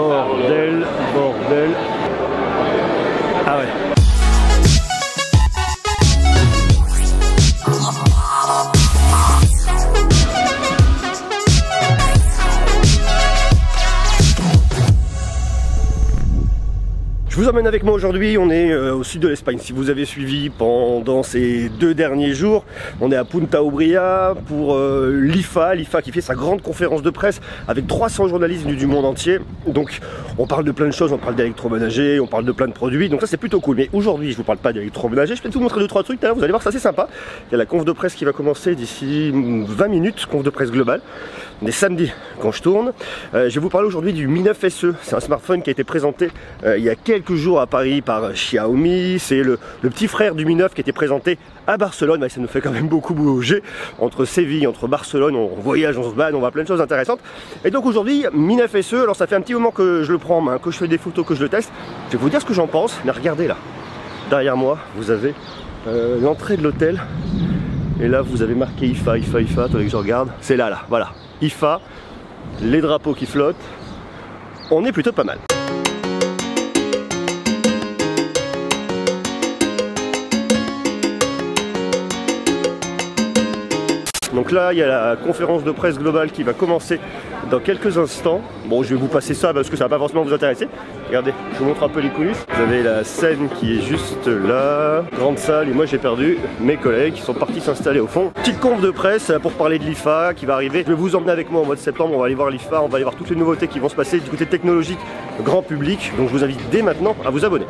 Bordel, bordel. Ah ouais. Je vous emmène avec moi aujourd'hui, on est au sud de l'Espagne. Si vous avez suivi pendant ces 2 derniers jours, on est à Punta Umbría pour l'IFA qui fait sa grande conférence de presse avec 300 journalistes venus du monde entier. Donc on parle de plein de choses, on parle d'électroménager, on parle de plein de produits, donc ça c'est plutôt cool. Mais aujourd'hui je vous parle pas d'électroménager, je vais vous montrer 2-3 trucs, vous allez voir, c'est assez sympa. Il y a la conf de presse qui va commencer d'ici 20 minutes, conf de presse globale. On est samedi quand je tourne. Je vais vous parler aujourd'hui du Mi 9 SE, c'est un smartphone qui a été présenté il y a quelques jours à Paris par Xiaomi. C'est le petit frère du Mi 9 qui a été présenté à Barcelone. Ça nous fait quand même beaucoup bouger entre Séville, entre Barcelone, on voyage, on se balade, on voit plein de choses intéressantes. Et donc aujourd'hui, Mi 9 SE, alors ça fait un petit moment que je le prends en main, que je fais des photos, que je le teste. Je vais vous dire ce que j'en pense, mais regardez là, derrière moi, vous avez l'entrée de l'hôtel. Et là, vous avez marqué IFA, attendez que je regarde, c'est là, voilà, IFA, les drapeaux qui flottent, on est plutôt pas mal. Donc là, il y a la conférence de presse globale qui va commencer dans quelques instants. Bon, je vais vous passer ça parce que ça va pas forcément vous intéresser. Regardez, je vous montre un peu les coulisses. Vous avez la scène qui est juste là, grande salle, et moi j'ai perdu mes collègues qui sont partis s'installer au fond. Petite conf de presse pour parler de l'IFA qui va arriver. Je vais vous emmener avec moi au mois de septembre, on va aller voir l'IFA, on va aller voir toutes les nouveautés qui vont se passer du côté technologique, grand public. Donc je vous invite dès maintenant à vous abonner.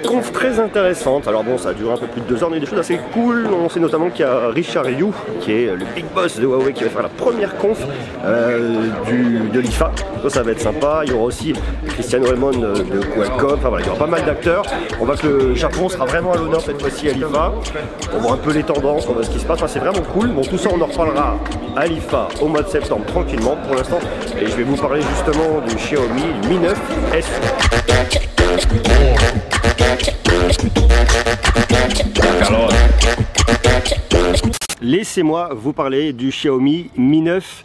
Conf très intéressante, alors bon ça a duré un peu plus de 2 heures, mais il y a des choses assez cool. On sait notamment qu'il y a Richard Yu qui est le big boss de Huawei qui va faire la première conf de l'IFA. Ça va être sympa. Il y aura aussi Cristiano Raymond de Qualcomm, enfin voilà, il y aura pas mal d'acteurs. On voit que le Japon sera vraiment à l'honneur cette fois-ci à l'IFA. On voit un peu les tendances, on voit ce qui se passe, enfin, c'est vraiment cool. Bon, tout ça on en reparlera à l'IFA au mois de septembre tranquillement pour l'instant. Et je vais vous parler justement du Xiaomi Mi 9 SE. Laissez-moi vous parler du Xiaomi Mi 9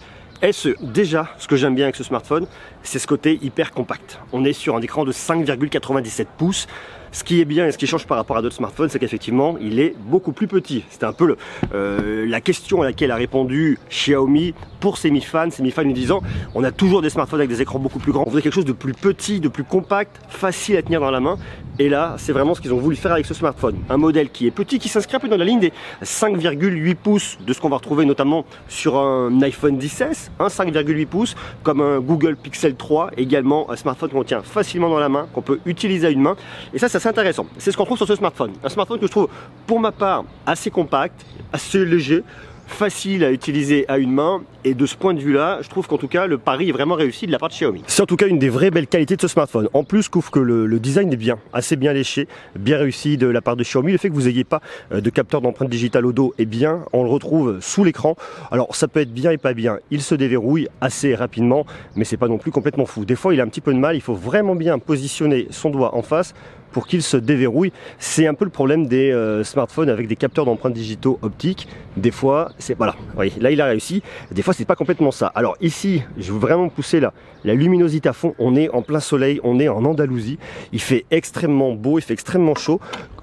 SE. Déjà, ce que j'aime bien avec ce smartphone, c'est ce côté hyper compact. On est sur un écran de 5,97 pouces. Ce qui est bien et ce qui change par rapport à d'autres smartphones, c'est qu'effectivement, il est beaucoup plus petit. C'était un peu la question à laquelle a répondu Xiaomi pour ses Mi fans nous disant on a toujours des smartphones avec des écrans beaucoup plus grands. On voulait quelque chose de plus petit, de plus compact, facile à tenir dans la main. Et là, c'est vraiment ce qu'ils ont voulu faire avec ce smartphone. Un modèle qui est petit, qui s'inscrit un peu dans la ligne des 5,8 pouces de ce qu'on va retrouver notamment sur un iPhone XS, 5,8 pouces, comme un Google Pixel 3, également un smartphone qu'on tient facilement dans la main, qu'on peut utiliser à une main. Et ça, c'est intéressant. C'est ce qu'on trouve sur ce smartphone. Un smartphone que je trouve, pour ma part, assez compact, assez léger, facile à utiliser à une main, et de ce point de vue là je trouve qu'en tout cas le pari est vraiment réussi de la part de Xiaomi. C'est en tout cas une des vraies belles qualités de ce smartphone. En plus je trouve que le design est bien, assez bien léché, bien réussi de la part de Xiaomi. Le fait que vous n'ayez pas de capteur d'empreinte digitale au dos est bien, on le retrouve sous l'écran. Alors ça peut être bien et pas bien, il se déverrouille assez rapidement mais c'est pas non plus complètement fou. Des fois il a un petit peu de mal, il faut vraiment bien positionner son doigt en face pour qu'il se déverrouille. C'est un peu le problème des smartphones avec des capteurs d'empreintes digitaux optiques. Des fois, c'est voilà, oui, là il a réussi. Des fois, c'est pas complètement ça. Alors ici, je veux vraiment pousser la luminosité à fond. On est en plein soleil, on est en Andalousie. Il fait extrêmement beau, il fait extrêmement chaud.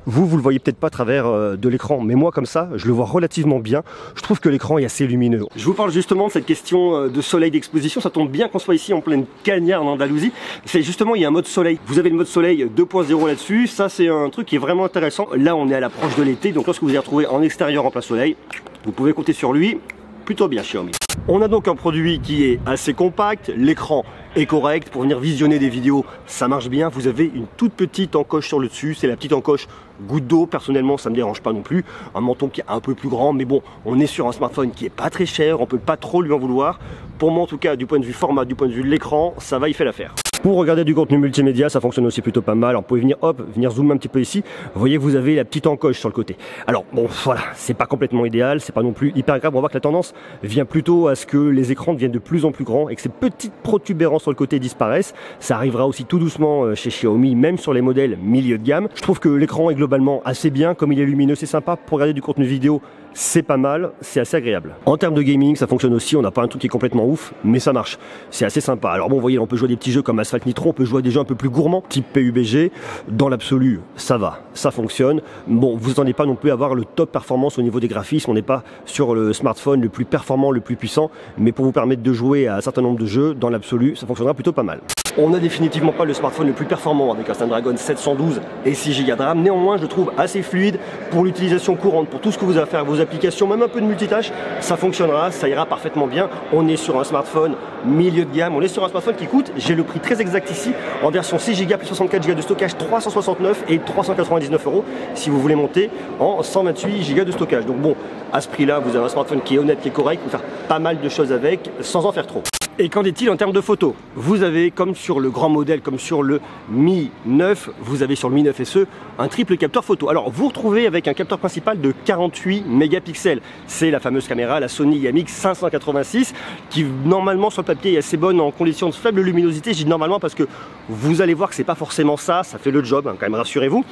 Vous le voyez peut-être pas à travers de l'écran, mais moi comme ça, je le vois relativement bien. Je trouve que l'écran est assez lumineux. Je vous parle justement de cette question de soleil d'exposition. Ça tombe bien qu'on soit ici en pleine cagnard en Andalousie. C'est justement, il y a un mode soleil. Vous avez le mode soleil 2.0 là-dessus. Ça, c'est un truc qui est vraiment intéressant. Là, on est à l'approche de l'été, donc lorsque vous allez retrouver en extérieur en plein soleil, vous pouvez compter sur lui. Plutôt bien Xiaomi. On a donc un produit qui est assez compact, l'écran est correct, pour venir visionner des vidéos ça marche bien. Vous avez une toute petite encoche sur le dessus, c'est la petite encoche goutte d'eau, personnellement ça me dérange pas non plus. Un menton qui est un peu plus grand, mais bon, on est sur un smartphone qui est pas très cher, on peut pas trop lui en vouloir. Pour moi en tout cas, du point de vue format, du point de vue de l'écran, ça va, il fait l'affaire. Pour regarder du contenu multimédia, ça fonctionne aussi plutôt pas mal. Alors, vous pouvez venir, hop, venir zoomer un petit peu ici. Vous voyez, vous avez la petite encoche sur le côté. Alors, bon, voilà, c'est pas complètement idéal, c'est pas non plus hyper agréable. On voit que la tendance vient plutôt à ce que les écrans deviennent de plus en plus grands et que ces petites protubérances sur le côté disparaissent. Ça arrivera aussi tout doucement chez Xiaomi, même sur les modèles milieu de gamme. Je trouve que l'écran est globalement assez bien, comme il est lumineux, c'est sympa. Pour regarder du contenu vidéo, c'est pas mal, c'est assez agréable. En termes de gaming, ça fonctionne aussi, on n'a pas un truc qui est complètement ouf, mais ça marche, c'est assez sympa. Alors bon, vous voyez, on peut jouer des petits jeux comme Asphalt Nitro, on peut jouer à des jeux un peu plus gourmands, type PUBG. Dans l'absolu, ça va, ça fonctionne. Bon, vous n'attendez pas non plus à avoir le top performance au niveau des graphismes, on n'est pas sur le smartphone le plus performant, le plus puissant, mais pour vous permettre de jouer à un certain nombre de jeux, dans l'absolu, ça fonctionnera plutôt pas mal. On n'a définitivement pas le smartphone le plus performant avec un Snapdragon 712 et 6 Go de RAM. Néanmoins, je le trouve assez fluide pour l'utilisation courante, pour tout ce que vous avez à faire, vos applications, même un peu de multitâche, ça fonctionnera, ça ira parfaitement bien. On est sur un smartphone milieu de gamme, on est sur un smartphone qui coûte, j'ai le prix très exact ici, en version 6 Go plus 64 Go de stockage, 369 et 399 €, si vous voulez monter en 128 Go de stockage. Donc bon, à ce prix-là, vous avez un smartphone qui est honnête, qui est correct, vous pouvez faire pas mal de choses avec, sans en faire trop. Et qu'en est-il en termes de photos? Vous avez, comme sur le grand modèle, comme sur le Mi 9, vous avez sur le Mi 9 SE un triple capteur photo. Alors, vous retrouvez avec un capteur principal de 48 mégapixels. C'est la fameuse caméra, la Sony IMX 586, qui normalement sur le papier est assez bonne en conditions de faible luminosité. Je dis normalement parce que vous allez voir que c'est pas forcément ça, ça fait le job, hein, quand même, rassurez-vous,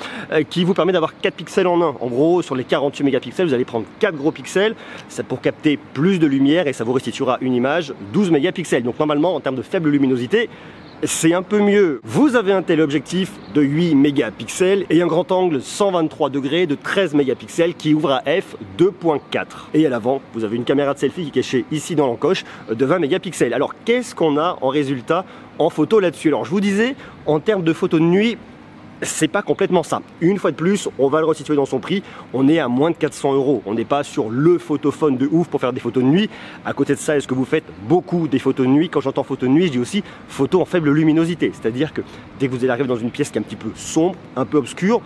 qui vous permet d'avoir 4 pixels en un. En gros, sur les 48 mégapixels, vous allez prendre 4 gros pixels, c'est pour capter plus de lumière et ça vous restituera une image 12 mégapixels. Donc normalement, en termes de faible luminosité, c'est un peu mieux. Vous avez un téléobjectif de 8 mégapixels et un grand angle 123 degrés de 13 mégapixels qui ouvre à f2.4. Et à l'avant, vous avez une caméra de selfie qui est cachée ici dans l'encoche de 20 mégapixels. Alors qu'est-ce qu'on a en résultat en photo là-dessus? Alors je vous disais, en termes de photos de nuit, c'est pas complètement ça. Une fois de plus, on va le resituer dans son prix. On est à moins de 400 €. On n'est pas sur le photophone de ouf pour faire des photos de nuit. À côté de ça, est-ce que vous faites beaucoup des photos de nuit? Quand j'entends photos de nuit, je dis aussi photos en faible luminosité. C'est-à-dire que dès que vous allez arriver dans une pièce qui est un petit peu sombre, un peu obscure,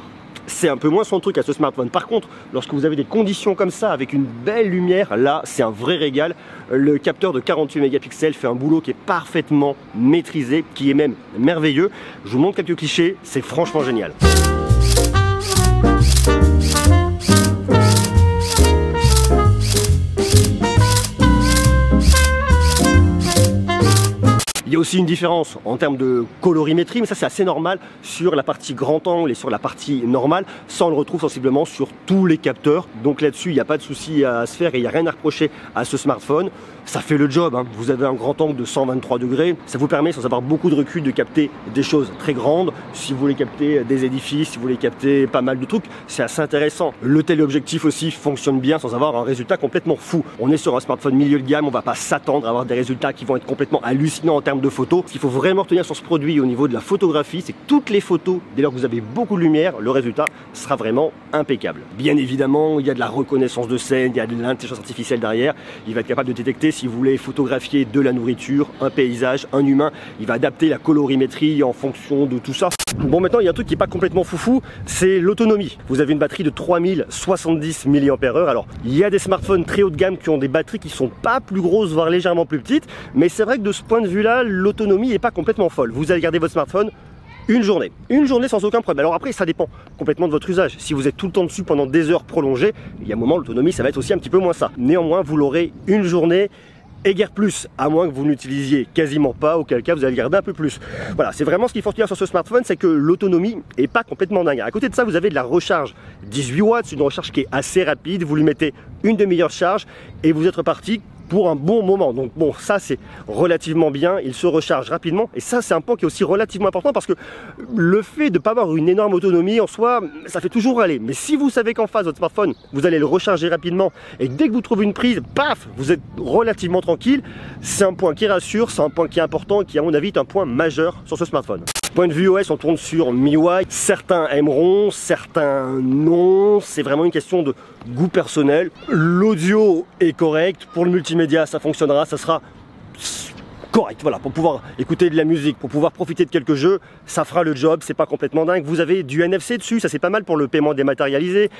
c'est un peu moins son truc à ce smartphone. Par contre, lorsque vous avez des conditions comme ça, avec une belle lumière, là, c'est un vrai régal. Le capteur de 48 mégapixels fait un boulot qui est parfaitement maîtrisé, qui est même merveilleux. Je vous montre quelques clichés, c'est franchement génial. Il y a aussi une différence en termes de colorimétrie, mais ça c'est assez normal sur la partie grand angle et sur la partie normale. Ça on le retrouve sensiblement sur tous les capteurs. Donc là-dessus, il n'y a pas de souci à se faire et il n'y a rien à reprocher à ce smartphone. Ça fait le job, hein. Vous avez un grand angle de 123 degrés. Ça vous permet, sans avoir beaucoup de recul, de capter des choses très grandes. Si vous voulez capter des édifices, si vous voulez capter pas mal de trucs, c'est assez intéressant. Le téléobjectif aussi fonctionne bien sans avoir un résultat complètement fou. On est sur un smartphone milieu de gamme, on ne va pas s'attendre à avoir des résultats qui vont être complètement hallucinants en termes de photos. Ce qu'il faut vraiment retenir sur ce produit au niveau de la photographie, c'est que toutes les photos, dès lors que vous avez beaucoup de lumière, le résultat sera vraiment impeccable. Bien évidemment, il y a de la reconnaissance de scène, il y a de l'intelligence artificielle derrière. Il va être capable de détecter si vous voulez photographier de la nourriture, un paysage, un humain. Il va adapter la colorimétrie en fonction de tout ça. Bon, maintenant, il y a un truc qui n'est pas complètement foufou, c'est l'autonomie. Vous avez une batterie de 3070 mAh. Alors, il y a des smartphones très haut de gamme qui ont des batteries qui sont pas plus grosses, voire légèrement plus petites. Mais c'est vrai que de ce point de vue-là, l'autonomie n'est pas complètement folle. Vous allez garder votre smartphone une journée sans aucun problème. Alors après, ça dépend complètement de votre usage. Si vous êtes tout le temps dessus pendant des heures prolongées, il y a un moment, l'autonomie, ça va être aussi un petit peu moins ça. Néanmoins, vous l'aurez une journée et guère plus, à moins que vous n'utilisiez quasiment pas, auquel cas vous allez garder un peu plus. Voilà, c'est vraiment ce qu'il faut retenir sur ce smartphone, c'est que l'autonomie est pas complètement dingue. À côté de ça, vous avez de la recharge 18 watts, une recharge qui est assez rapide, vous lui mettez une demi-heure de charge et vous êtes reparti pour un bon moment. Donc bon, ça c'est relativement bien, il se recharge rapidement et ça c'est un point qui est aussi relativement important parce que le fait de ne pas avoir une énorme autonomie en soi, ça fait toujours aller. Mais si vous savez qu'en face votre smartphone, vous allez le recharger rapidement et dès que vous trouvez une prise, paf, vous êtes relativement tranquille, c'est un point qui rassure, c'est un point qui est important et qui à mon avis est un point majeur sur ce smartphone. Point de vue OS, on tourne sur MIUI. Certains aimeront, certains non. C'est vraiment une question de goût personnel. L'audio est correct. Pour le multimédia, ça fonctionnera. Ça sera correct, voilà, pour pouvoir écouter de la musique, pour pouvoir profiter de quelques jeux, ça fera le job, c'est pas complètement dingue. Vous avez du NFC dessus, ça c'est pas mal pour le paiement dématérialisé,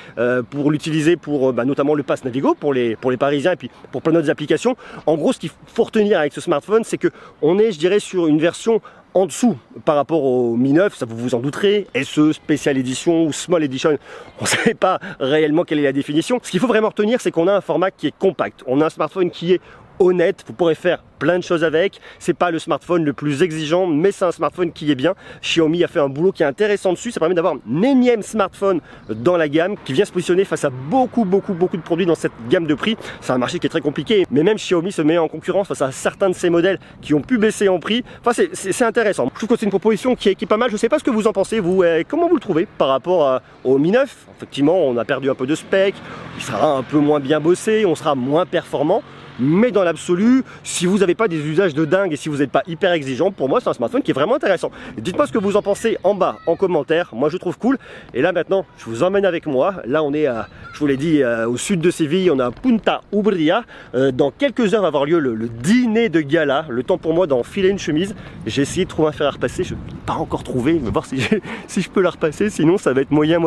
pour l'utiliser pour notamment le pass Navigo pour les Parisiens et puis pour plein d'autres applications. En gros, ce qu'il faut retenir avec ce smartphone, c'est que on est, je dirais, sur une version en dessous par rapport au Mi 9, ça vous vous en douterez, SE, Special Edition ou Small Edition, on ne sait pas réellement quelle est la définition. Ce qu'il faut vraiment retenir, c'est qu'on a un format qui est compact. On a un smartphone qui est honnête, vous pourrez faire plein de choses avec. C'est pas le smartphone le plus exigeant, mais c'est un smartphone qui est bien. Xiaomi a fait un boulot qui est intéressant dessus. Ça permet d'avoir un énième smartphone dans la gamme qui vient se positionner face à beaucoup de produits dans cette gamme de prix. C'est un marché qui est très compliqué, mais même Xiaomi se met en concurrence face à certains de ces modèles qui ont pu baisser en prix. Enfin, c'est intéressant. Je trouve que c'est une proposition qui est pas mal. Je sais pas ce que vous en pensez, vous. Comment vous le trouvez par rapport au Mi 9? Effectivement, on a perdu un peu de spec. Il sera un peu moins bien bossé, on sera moins performant. Mais dans l'absolu, si vous n'avez pas des usages de dingue et si vous n'êtes pas hyper exigeant, pour moi c'est un smartphone qui est vraiment intéressant. Dites-moi ce que vous en pensez en bas, en commentaire. Moi je trouve cool. Et là maintenant, je vous emmène avec moi. Là on est, je vous l'ai dit, au sud de Séville. On est à Punta Umbria. Dans quelques heures va avoir lieu le dîner de gala. Le temps pour moi d'enfiler une chemise. J'ai essayé de trouver un fer à repasser. Je n'ai pas encore trouvé. Je vais voir si je peux la repasser. Sinon ça va être moyen.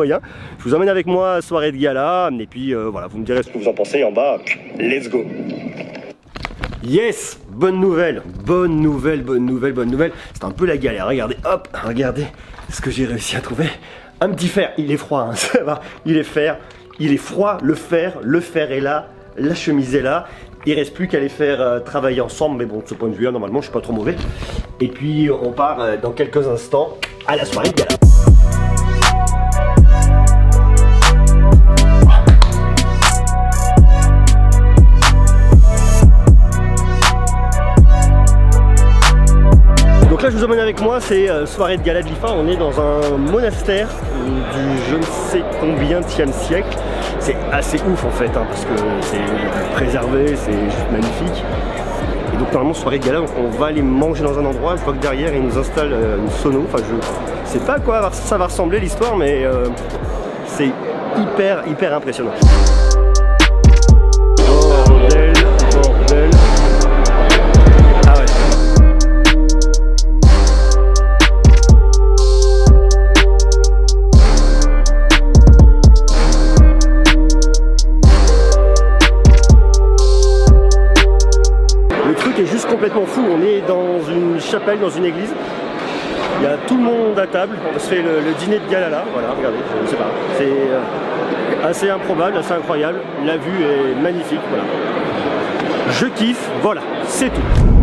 Je vous emmène avec moi à soirée de gala. Et puis voilà, vous me direz ce que vous en pensez en bas. Let's go. Yes, bonne nouvelle. C'est un peu la galère, regardez, hop, regardez ce que j'ai réussi à trouver. Un petit fer, il est froid, hein, ça va, il est froid, le fer est là, la chemise est là. Il reste plus qu'à les faire travailler ensemble, mais bon, de ce point de vue-là, normalement, je suis pas trop mauvais. Et puis, on part dans quelques instants à la soirée de gala. Donc là je vous emmène avec moi, c'est soirée de gala de l'IFA. On est dans un monastère du je ne sais combienième siècle. C'est assez ouf en fait, hein, parce que c'est préservé, c'est juste magnifique. Et donc normalement soirée de gala, on va aller manger dans un endroit. Je vois que derrière ils nous installent une sono. Enfin je sais pas à quoi ça va ressembler l'histoire, mais c'est hyper impressionnant. Bordel. Ah ouais. Est juste complètement fou. On est dans une chapelle, dans une église. Il y a tout le monde à table. On se fait le dîner de gala là. Voilà, regardez, je ne sais pas. C'est assez improbable, assez incroyable. La vue est magnifique. Voilà. Je kiffe. Voilà, c'est tout.